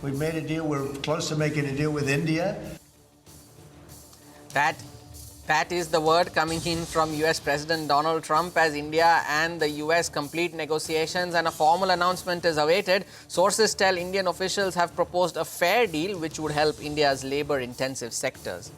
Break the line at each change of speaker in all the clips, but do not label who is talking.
We've made a deal. We're close to making a deal with India.
That is the word coming in from US President Donald Trump as India and the US complete negotiations, and a formal announcement is awaited. Sources tell Indian officials have proposed a fair deal which would help India's labor-intensive sectors.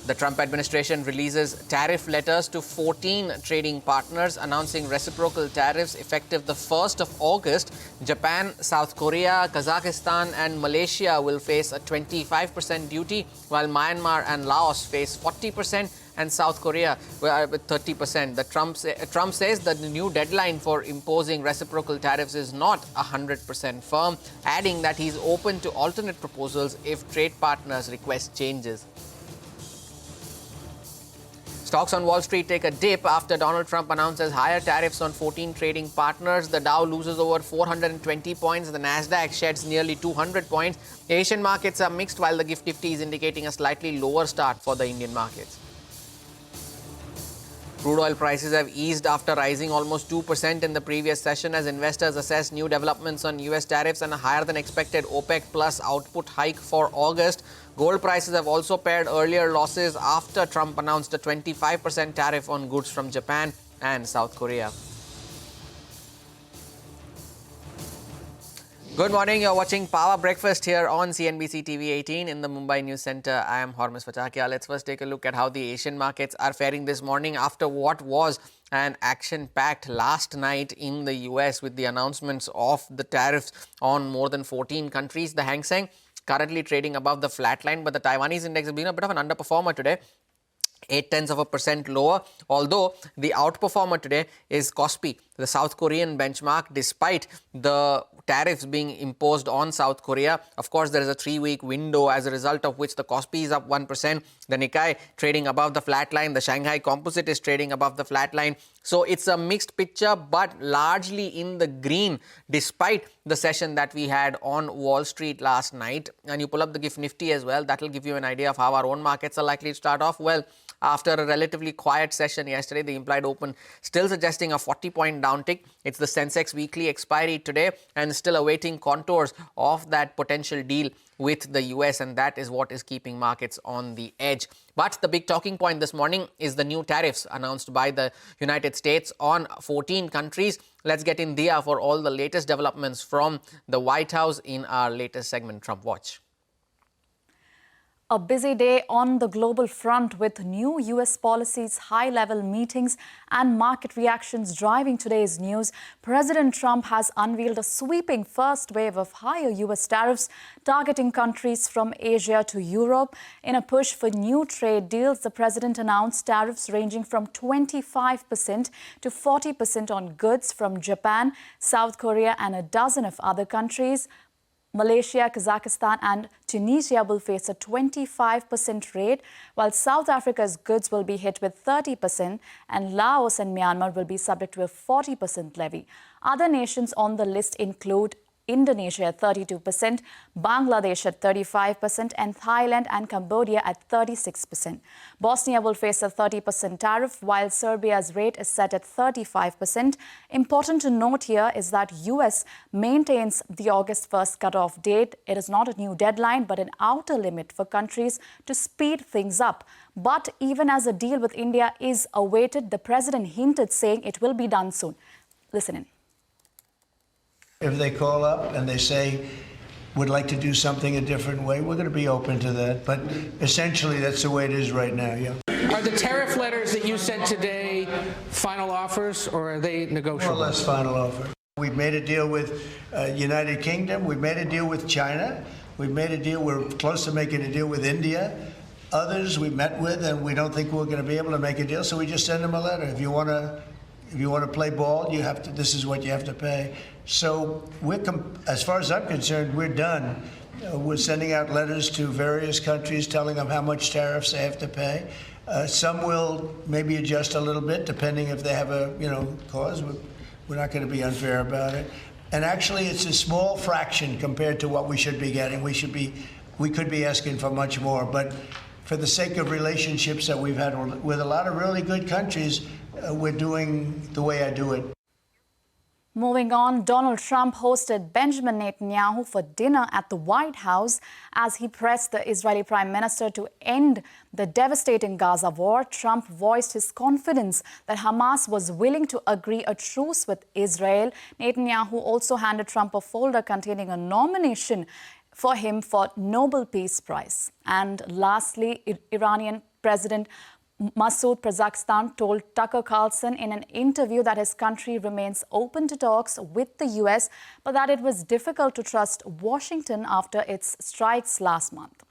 The Trump administration releases tariff letters to 14 trading partners announcing reciprocal tariffs effective the 1st of August. Japan, South Korea, Kazakhstan and Malaysia will face a 25% duty, while Myanmar and Laos face 40% and South Korea with 30%. Trump says that the new deadline for imposing reciprocal tariffs is not 100% firm, adding that he's open to alternate proposals if trade partners request changes. Stocks on Wall Street take a dip after Donald Trump announces higher tariffs on 14 trading partners. The Dow loses over 420 points. The Nasdaq sheds nearly 200 points. Asian markets are mixed, while the GIFT Nifty is indicating a slightly lower start for the Indian markets. Crude oil prices have eased after rising almost 2% in the previous session as investors assess new developments on US tariffs and a higher than expected OPEC plus output hike for August. Gold prices have also pared earlier losses after Trump announced a 25% tariff on goods from Japan and South Korea. Good morning. You're watching Power Breakfast here on CNBC TV 18 in the Mumbai News Center. I am Hormis Vachakia. Let's first take a look at how the Asian markets are faring this morning after what was an action-packed last night in the US with the announcements of the tariffs on more than 14 countries. The Hang Seng currently trading above the flat line, but the Taiwanese index has been a bit of an underperformer today. 0.8% lower, although the outperformer today is Kospi, the South Korean benchmark, despite the tariffs being imposed on South Korea. Of course, there is a 3-week window as a result of which the Kospi is up 1%, the Nikkei trading above the flat line, the Shanghai Composite is trading above the flat line. So it's a mixed picture, but largely in the green, despite the session that we had on Wall Street last night. And you pull up the GIFT Nifty as well, that will give you an idea of how our own markets are likely to start off. Well, after a relatively quiet session yesterday, the implied open still suggesting a 40-point downtick. It's the sensex weekly expiry today and still awaiting contours of that potential deal with the US, and that is what is keeping markets on the edge. But the big talking point this morning is the new tariffs announced by the United States on 14 countries. Let's get in Dia for all the latest developments from the White House in our latest segment, Trump Watch.
A busy day on the global front with new U.S. policies, high-level meetings and market reactions driving today's news. President Trump has unveiled a sweeping first wave of higher U.S. tariffs targeting countries from Asia to Europe. In a push for new trade deals, the president announced tariffs ranging from 25% to 40% on goods from Japan, South Korea and a dozen of other countries. Malaysia, Kazakhstan and Tunisia will face a 25% rate, while South Africa's goods will be hit with 30% and Laos and Myanmar will be subject to a 40% levy. Other nations on the list include Indonesia at 32%, Bangladesh at 35% and Thailand and Cambodia at 36%. Bosnia will face a 30% tariff while Serbia's rate is set at 35%. Important to note here is that US maintains the August 1st cutoff date. It is not a new deadline but an outer limit for countries to speed things up. But even as a deal with India is awaited, the president hinted saying it will be done soon. Listen in.
If they call up and they say, would like to do something a different way, we're going to be open to that. But essentially, that's the way it is right now, yeah.
Are the tariff letters that you sent today final offers, or are they negotiable?
More or less final offer. We've made a deal with United Kingdom. We've made a deal with China. We've made a deal. We're close to making a deal with India. Others we met with, and we don't think we're going to be able to make a deal, so we just send them a letter. If you want to play ball, you have to. This is what you have to pay. So as far as I'm concerned, we're done. We're sending out letters to various countries telling them how much tariffs they have to pay. Some will maybe adjust a little bit depending if they have a cause. We're not going to be unfair about it. And actually, it's a small fraction compared to what we should be getting. We could be asking for much more, but for the sake of relationships that we've had with a lot of really good countries, we're doing the way I do it.
Moving on, Donald Trump hosted Benjamin Netanyahu for dinner at the White House as he pressed the Israeli Prime Minister to end the devastating Gaza war. Trump voiced his confidence that Hamas was willing to agree a truce with Israel. Netanyahu also handed Trump a folder containing a nomination for him for Nobel Peace Prize. And lastly, Iranian President Masoud Pezeshkian told Tucker Carlson in an interview that his country remains open to talks with the U.S., but that it was difficult to trust Washington after its strikes last month.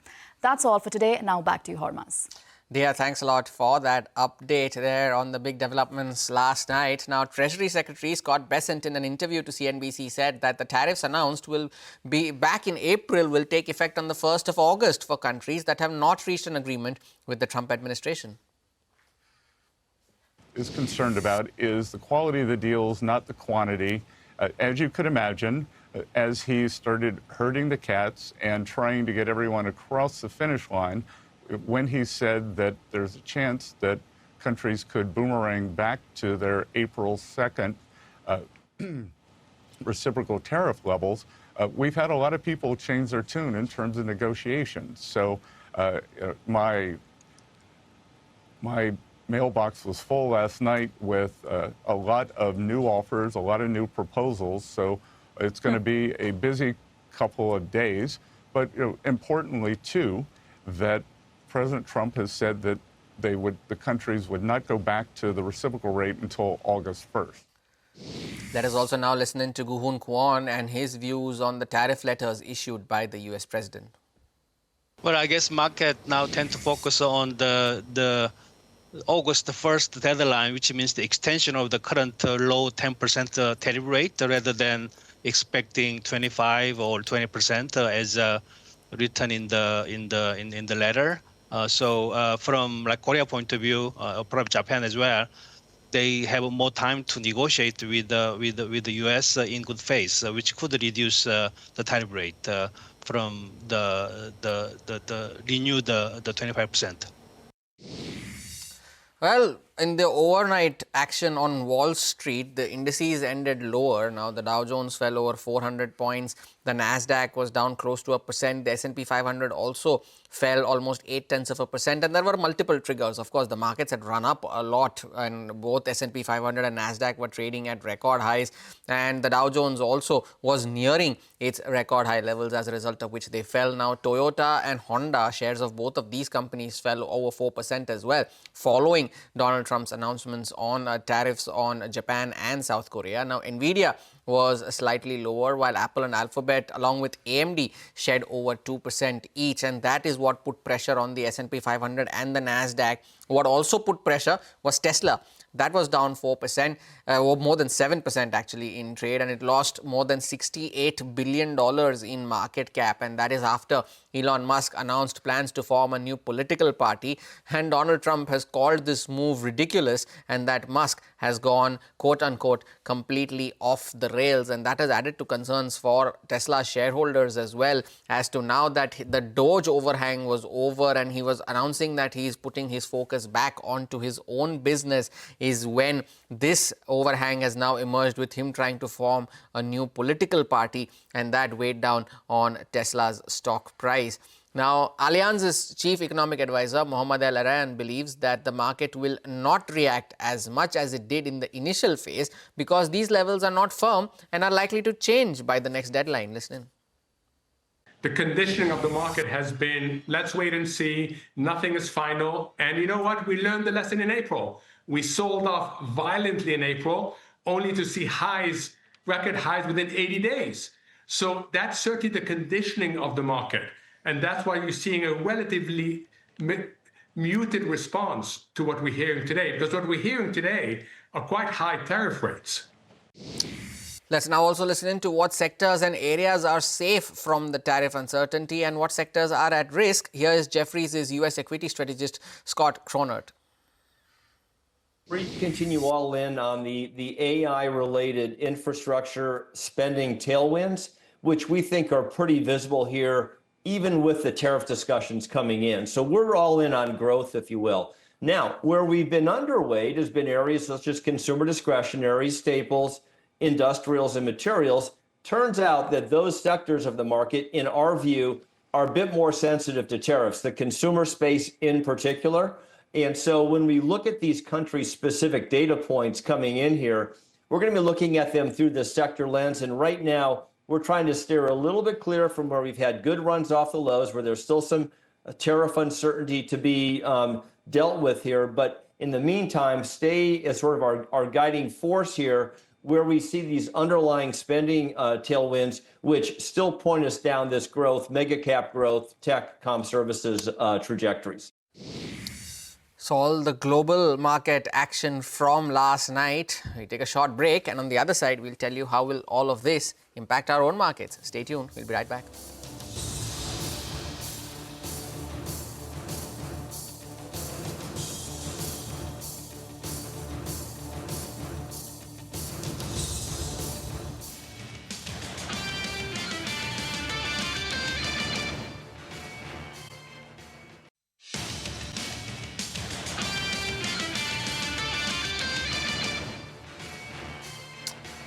That's all for today. Now back to you, Hormaz.
Dia, thanks a lot for that update there on the big developments last night. Now, Treasury Secretary Scott Bessent, in an interview to CNBC, said that the tariffs announced will be back in April will take effect on the 1st of August for countries that have not reached an agreement with the Trump administration.
Is concerned about is the quality of the deals, not the quantity. As you could imagine, as he started herding the cats and trying to get everyone across the finish line, when he said that there's a chance that countries could boomerang back to their April 2nd reciprocal tariff levels, we've had a lot of people change their tune in terms of negotiations. So my mailbox was full last night with a lot of new offers, a lot of new proposals. So it's going to be a busy couple of days. But importantly, too, that President Trump has said that the countries would not go back to the reciprocal rate until August 1st.
Let us also now listen to Guhun Kwon and his views on the tariff letters issued by the U.S. president.
Well, I guess market now tend to focus on the August 1st deadline, which means the extension of the current low 10% tariff rate rather than expecting 25 or 20% as written in the letter. So from like Korea point of view, or perhaps Japan as well, they have more time to negotiate with the U.S. In good faith, which could reduce the tariff rate from the renewed the 25%.
Well, in the overnight action on Wall Street, the indices ended lower. Now, the Dow Jones fell over 400 points. The Nasdaq was down close to 1%. The S&P 500 also fell almost 0.8%. And there were multiple triggers. Of course, the markets had run up a lot, and both S&P 500 and Nasdaq were trading at record highs. And the Dow Jones also was nearing its record high levels, as a result of which they fell. Now, Toyota and Honda, shares of both of these companies, fell over 4% as well, following Donald Trump's announcements on tariffs on Japan and South Korea. Now, Nvidia was slightly lower, while Apple and Alphabet along with AMD shed over 2% each, and that is what put pressure on the S&P 500 and the Nasdaq. What also put pressure was Tesla. That was down 4%, or more than 7% actually in trade, and it lost more than $68 billion in market cap, and that is after Elon Musk announced plans to form a new political party, and Donald Trump has called this move ridiculous, and that Musk has gone, quote-unquote, completely off the rails, and that has added to concerns for Tesla shareholders as well, as to now that the Doge overhang was over and he was announcing that he is putting his focus back onto his own business, is when this overhang has now emerged with him trying to form a new political party, and that weighed down on Tesla's stock price. Now, Allianz's chief economic advisor, Mohammad El-Arayan, believes that the market will not react as much as it did in the initial phase because these levels are not firm and are likely to change by the next deadline. Listen in.
The conditioning of the market has been, let's wait and see, nothing is final. And you know what? We learned the lesson in April. We sold off violently in April, only to see highs, record highs within 80 days. So that's certainly the conditioning of the market. And that's why you're seeing a relatively muted response to what we're hearing today, because what we're hearing today are quite high tariff rates.
Let's now also listen in to what sectors and areas are safe from the tariff uncertainty and what sectors are at risk. Here is Jefferies' U.S. equity strategist, Scott Cronert.
We continue all in on the AI-related infrastructure spending tailwinds, which we think are pretty visible here, even with the tariff discussions coming in. So we're all in on growth, if you will. Now, where we've been underweight has been areas such as consumer discretionary, staples, industrials and materials. Turns out that those sectors of the market, in our view, are a bit more sensitive to tariffs, the consumer space in particular. And so when we look at these country-specific data points coming in here, we're going to be looking at them through the sector lens. And right now, we're trying to steer a little bit clear from where we've had good runs off the lows, where there's still some tariff uncertainty to be dealt with here. But in the meantime, stay as sort of our guiding force here, where we see these underlying spending tailwinds, which still point us down this growth, mega cap growth, tech, comm services trajectories.
So all the global market action from last night. We take a short break, and on the other side, we'll tell you how will all of this impact our own markets. Stay tuned. We'll be right back.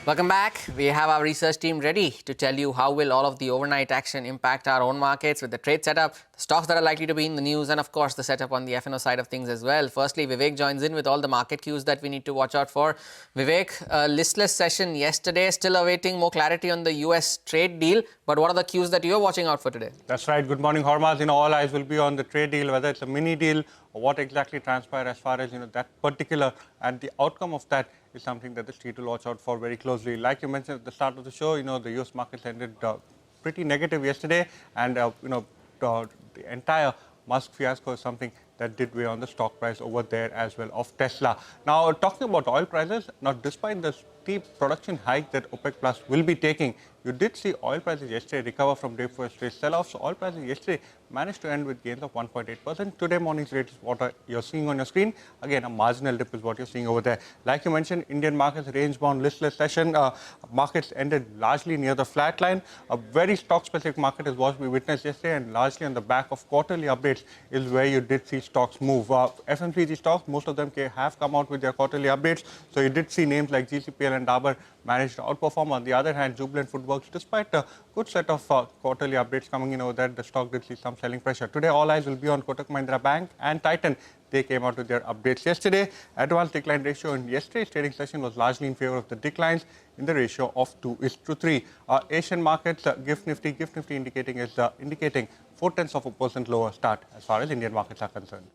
Welcome back. We have our research team ready to tell you how will all of the overnight action impact our own markets with the trade setup, the stocks that are likely to be in the news, and of course the setup on the F&O side of things as well. Firstly, Vivek joins in with all the market cues that we need to watch out for. Vivek, listless session yesterday, still awaiting more clarity on the US trade deal, but what are the cues that you're watching out for today?
That's right. Good morning, Hormaz. All eyes will be on the trade deal, whether it's a mini deal or what exactly transpired as far as that particular, and the outcome of that is something that the street will watch out for very closely. Like you mentioned at the start of the show, the US markets ended pretty negative yesterday, and the entire Musk fiasco is something that did weigh on the stock price over there as well of Tesla. Now, talking about oil prices, now despite the steep production hike that OPEC Plus will be taking, you did see oil prices yesterday recover from day before yesterday's sell-off. So oil prices yesterday managed to end with gains of 1.8%. Today morning's rate is what you're seeing on your screen. Again, a marginal dip is what you're seeing over there. Like you mentioned, Indian markets range-bound listless session. Markets ended largely near the flat line. A very stock-specific market is what we witnessed yesterday, and largely on the back of quarterly updates is where you did see stocks move. FMCG stocks, most of them have come out with their quarterly updates. So you did see names like GCPL and Dabur managed to outperform. On the other hand, Jubilant Foodworks, despite a good set of quarterly updates coming in over there, the stock did see some selling pressure. Today, all eyes will be on Kotak Mahindra Bank and Titan. They came out with their updates yesterday. Advanced decline ratio in yesterday's trading session was largely in favor of the declines in the ratio of 2:3. Asian markets, GIFT Nifty indicating 0.4% lower start as far as Indian markets are concerned.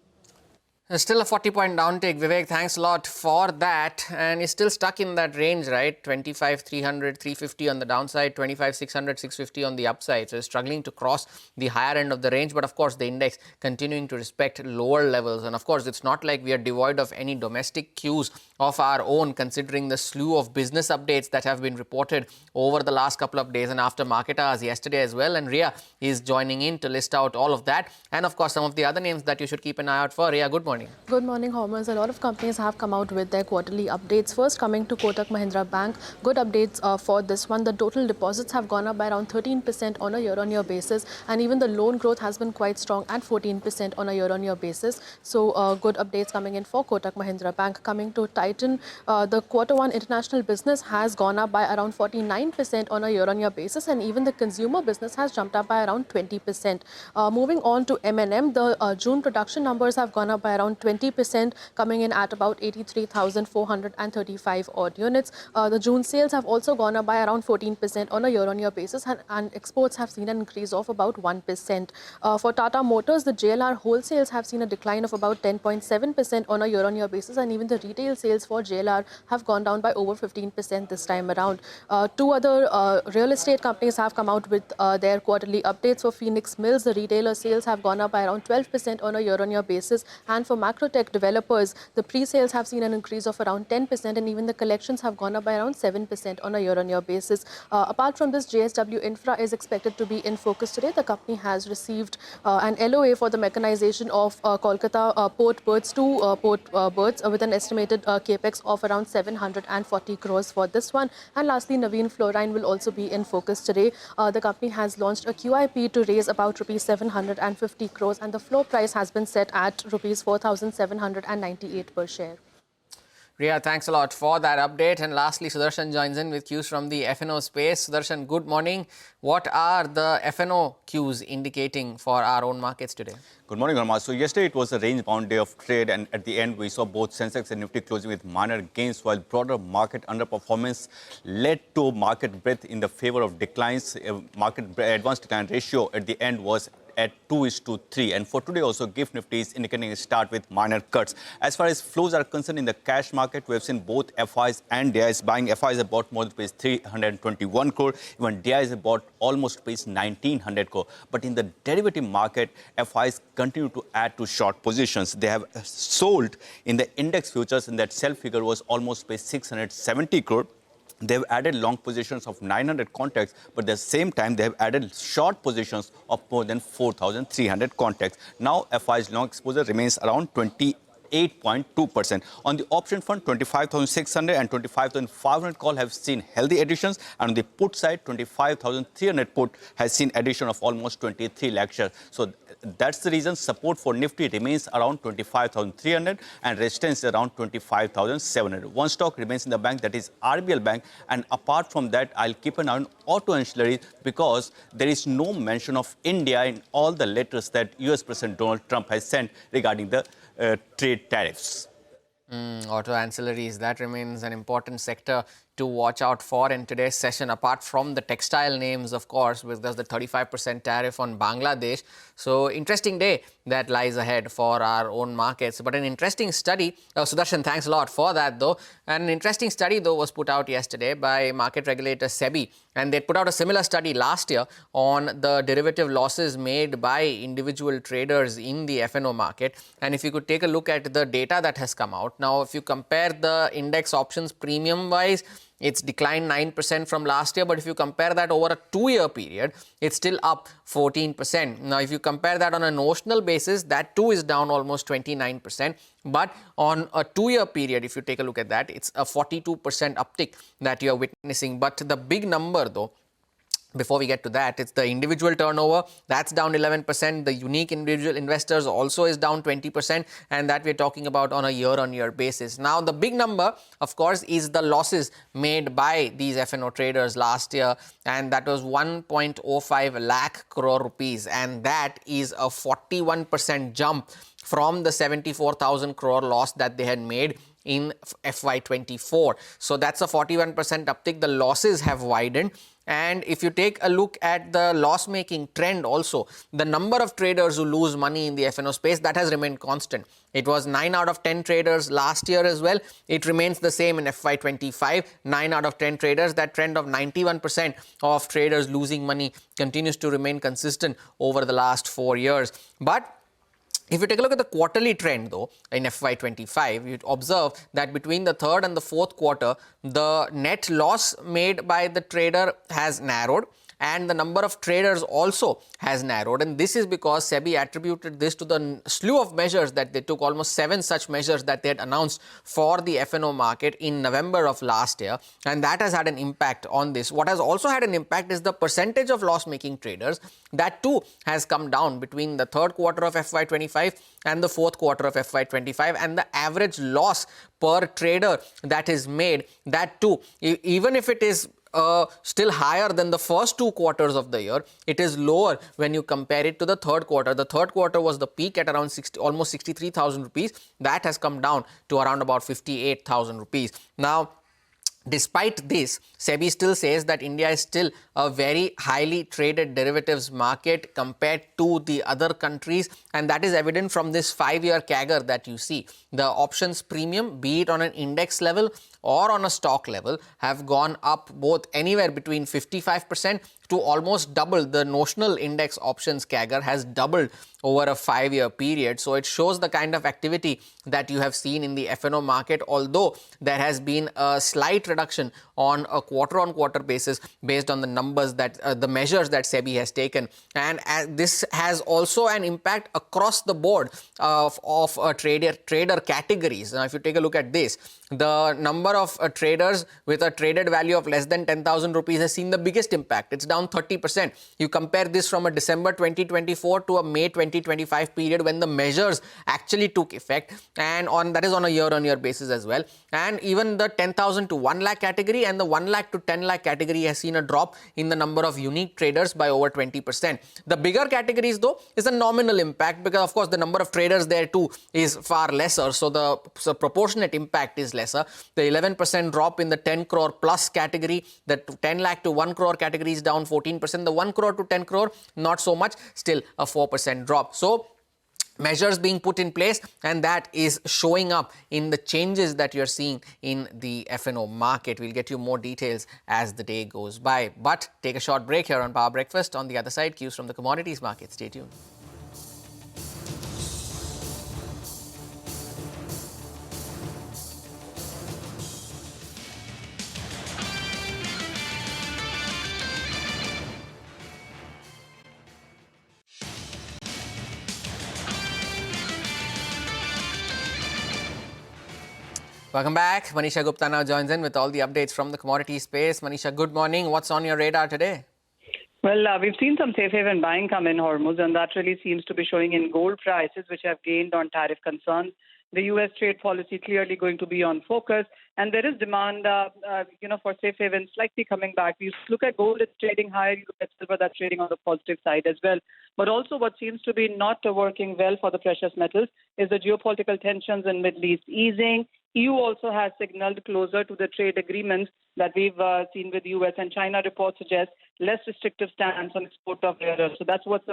Still a 40-point downtake. Vivek, thanks a lot for that. And it's still stuck in that range, right? 25,300, 350 on the downside, 25,600, 650 on the upside. So it's struggling to cross the higher end of the range. But of course, the index continuing to respect lower levels. And of course, it's not like we are devoid of any domestic cues of our own, considering the slew of business updates that have been reported over the last couple of days and after market hours yesterday as well. And Ria is joining in to list out all of that. And of course, some of the other names that you should keep an eye out for. Ria, good morning.
Good morning, Hormaz. A lot of companies have come out with their quarterly updates. First, coming to Kotak Mahindra Bank, good updates for this one. The total deposits have gone up by around 13% on a year-on-year basis, and even the loan growth has been quite strong at 14% on a year-on-year basis. So, good updates coming in for Kotak Mahindra Bank. Coming to Titan, the Q1 international business has gone up by around 49% on a year-on-year basis, and even the consumer business has jumped up by around 20%. Moving on to M&M, the June production numbers have gone up by around 20%, coming in at about 83,435 odd units. The June sales have also gone up by around 14% on a year-on-year basis, and exports have seen an increase of about 1%. For Tata Motors, the JLR wholesales have seen a decline of about 10.7% on a year-on-year basis, and even the retail sales for JLR have gone down by over 15% this time around. Two other real estate companies have come out with their quarterly updates. For Phoenix Mills, the retailer sales have gone up by around 12% on a year-on-year basis, and for Macrotech developers, the pre-sales have seen an increase of around 10%, and even the collections have gone up by around 7% on a year-on-year basis. Apart from this, JSW Infra is expected to be in focus today. The company has received an LOA for the mechanization of Kolkata port berths, two port berths with an estimated capex of around 740 crores for this one. And lastly, Navin Fluorine will also be in focus today. The company has launched a QIP to raise about rupees 750 crores, and the floor price has been set at rupees 4,798 per share.
Riya, thanks a lot for that update. And lastly, Sudarshan joins in with cues from the FNO space. Sudarshan, good morning. What are the FNO cues indicating for our own markets today?
Good morning, Arma. So yesterday it was a range-bound day of trade, and at the end we saw both sensex and Nifty closing with minor gains, while broader market underperformance led to market breadth in the favor of declines. Market advanced decline ratio at the end was at 2:3. And for today also, GIFT Nifty is indicating a start with minor cuts. As far as flows are concerned in the cash market, we have seen both FIs and DIs buying. FIs have bought more than 321 crore. Even DIs have bought almost 1900 crore. But in the derivative market, FIs continue to add to short positions. They have sold in the index futures, and that sell figure was almost 670 crore. They've added long positions of 900 contracts, but at the same time, they have added short positions of more than 4,300 contracts. Now, FI's long exposure remains around 28.2%. On the option front, 25,600 and 25,500 call have seen healthy additions. And on the put side, 25,300 put has seen addition of almost 23 lakh shares. So that's the reason support for Nifty remains around 25,300 and resistance around 25,700. One stock remains in the bank, that is RBL Bank. And apart from that, I'll keep an eye on auto ancillary because there is no mention of India in all the letters that US President Donald Trump has sent regarding the trade tariffs.
Auto ancillaries, that remains an important sector to watch out for in today's session, apart from the textile names, of course, with the 35% tariff on Bangladesh. So, interesting day that lies ahead for our own markets. But an interesting study, Sudarshan, thanks a lot for that, though. An interesting study, though, was put out yesterday by market regulator SEBI. And they put out a similar study last year on the derivative losses made by individual traders in the FNO market. And if you could take a look at the data that has come out. Now, if you compare the index options premium-wise, it's declined 9% from last year, but if you compare that over a 2-year period, it's still up 14%. Now, if you compare that on a notional basis, that too is down almost 29%. But on a 2-year period, if you take a look at that, it's a 42% uptick that you're witnessing. But the big number, though, before we get to that, it's the individual turnover, that's down 11%. The unique individual investors also is down 20%, and that we're talking about on a year-on-year basis. Now, the big number, of course, is the losses made by these FNO traders last year, and that was 1.05 lakh crore rupees, and that is a 41% jump from the 74,000 crore loss that they had made in FY24. So that's a 41% uptick. The losses have widened. And if you take a look at the loss-making trend also, the number of traders who lose money in the FNO space, that has remained constant. It was 9 out of 10 traders last year as well. It remains the same in FY25, 9 out of 10 traders. That trend of 91% of traders losing money continues to remain consistent over the last 4 years. But if you take a look at the quarterly trend, though, in FY25, you'd observe that between the third and the fourth quarter, the net loss made by the trader has narrowed, and the number of traders also has narrowed. And this is because SEBI attributed this to the slew of measures that they took, almost 7 such measures that they had announced for the FNO market in November of last year. And that has had an impact on this. What has also had an impact is the percentage of loss-making traders. That too has come down between the third quarter of FY25 and the fourth quarter of FY25. And the average loss per trader that is made, that too, even if it is still higher than the first 2 quarters of the year, it is lower when you compare it to the third quarter. The third quarter was the peak at around almost 63,000 rupees. That has come down to around about 58,000 rupees. Now, despite this, SEBI still says that India is still a very highly traded derivatives market compared to the other countries, and that is evident from this 5-year CAGR that you see. The options premium, be it on an index level or on a stock level, have gone up both anywhere between 55% to almost double. The notional index options CAGR has doubled over a 5-year period. So it shows the kind of activity that you have seen in the FNO market, although there has been a slight reduction reduction on a quarter-on-quarter basis based on the numbers that the measures that SEBI has taken, and this has also an impact across the board of trader categories. Now, if you take a look at this, the number of traders with a traded value of less than 10,000 rupees has seen the biggest impact. It's down 30%. You compare this from a December 2024 to a May 2025 period when the measures actually took effect, and that is on a year-on-year basis as well. And even the 10,000 to 1 lakh category and the 1 lakh to 10 lakh category has seen a drop in the number of unique traders by over 20%. The bigger categories, though, is a nominal impact because, of course, the number of traders there too is far lesser, so the proportionate impact is lesser. The 11% drop in the 10 crore plus category, the 10 lakh to 1 crore category is down 14%. The 1 crore to 10 crore, not so much, still a 4% drop. So measures being put in place, and that is showing up in the changes that you're seeing in the F&O market. We'll get you more details as the day goes by. But take a short break here on Power Breakfast. On the other side, cues from the commodities market. Stay tuned. Welcome back. Manisha Gupta now joins in with all the updates from the commodity space. Manisha, good morning. What's on your radar today?
Well, we've seen some safe haven buying come in Hormuz, and that really seems to be showing in gold prices, which have gained on tariff concerns. The U.S. trade policy clearly going to be on focus, and there is demand, for safe haven slightly coming back. You look at gold, it's trading higher. You look at silver, that's trading on the positive side as well. But also what seems to be not working well for the precious metals is the geopolitical tensions in Middle East easing. EU also has signaled closer to the trade agreements that we've seen with the U.S. and China. Reports suggest less restrictive stance on export of rare earths. So that's what's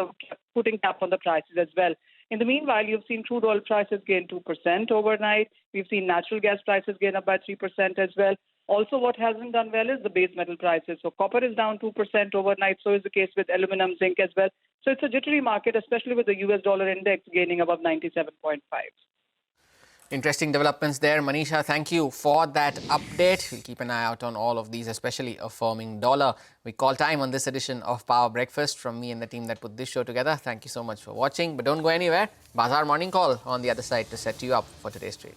putting cap on the prices as well. In the meanwhile, you've seen crude oil prices gain 2% overnight. We've seen natural gas prices gain up by 3% as well. Also, what hasn't done well is the base metal prices. So copper is down 2% overnight. So is the case with aluminum, zinc as well. So it's a jittery market, especially with the US dollar index gaining above 97.5.
Interesting developments there. Manisha, thank you for that update. We'll keep an eye out on all of these, especially a firming dollar. We call time on this edition of Power Breakfast. From me and the team that put this show together, thank you so much for watching. But don't go anywhere. Bazaar Morning Call on the other side to set you up for today's trade.